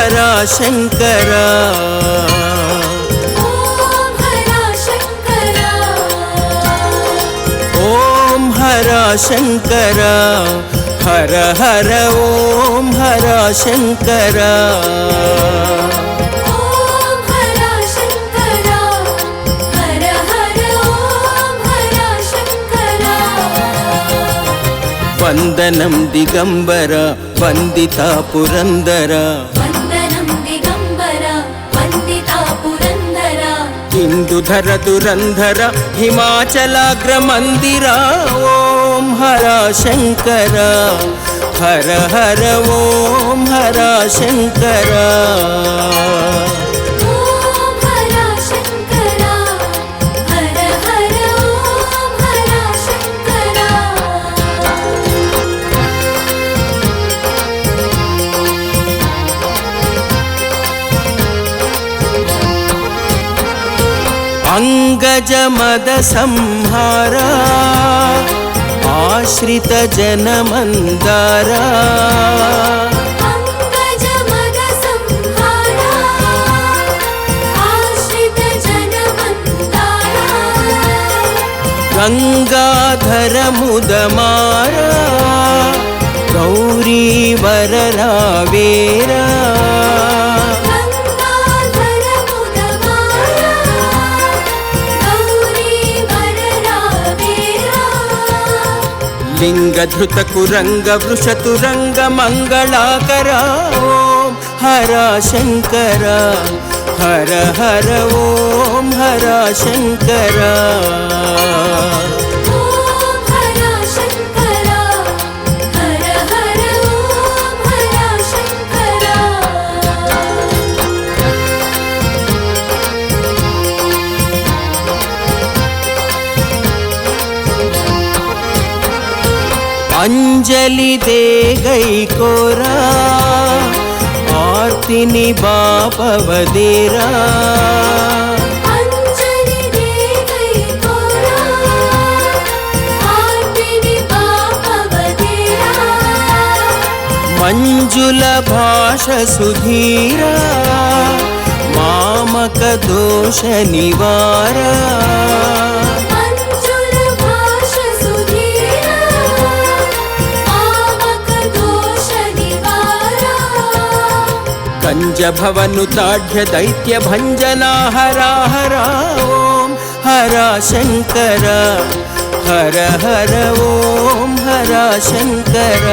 हर शंकर ओम हर शंकर हर हर ओम हर शंकर वंदनं दिगंबर वंदिता पुरंदर इंदुधर दुरंधर हिमाचलाग्र मंदिर ओम हर शंकर हर हर ओम हर शंकर अंगज मद संहारा आश्रित जन मंदारा अंगज मद संहारा आश्रित जन मंदारा गंगाधर मुदमारा गौरी वर रावेरा लिंगधृत कुरंग वृषतुरंग मंगलाकर ओम हर शंकर हर हर ओम हर शंकर अंजलि दे गई कोरा आरती निभापवदेरा अंजलि दे गई कोरा आरती निभापवदेरा मंजुल भाष सुधीरा मामक दोष निवारा कंज भवनु ताढ़्य दैत्य भंजना हरा हरा ओम हरा शंकर हर हर ओम हरा शंकर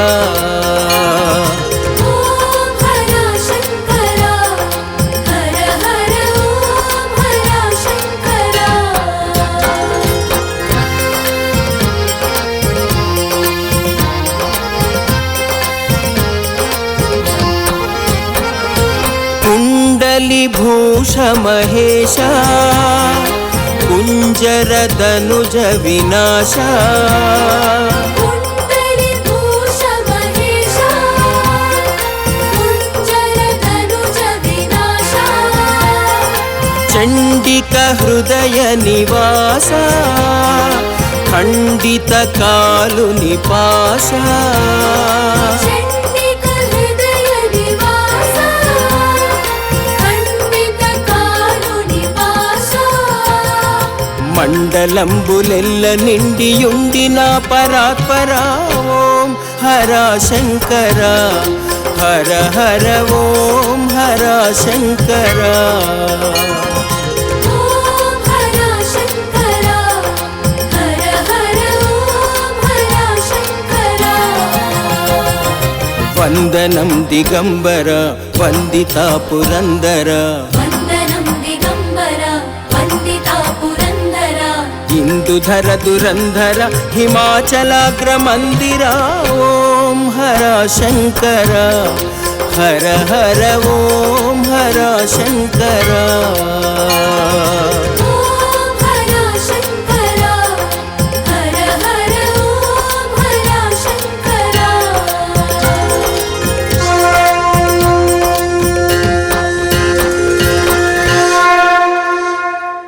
कुंडली भूष महेशा कुंजर धनुज विनाशा कुंडली भूष महेशा कुंजर धनुज विनाशा चंडिक हृदय निवासा खंडित कालु निपाशा मंडलंबुलेल्ल निंडियुंडिन परात्परा ओम हर शंकर हर हर ओम हर शंकर वंदनं दिगंबर वंदिता पुरंदर इंदुधर दुरंधर हिमाचलाग्र मंदिर ओम हर शंकर हर हर ओम हर शंकर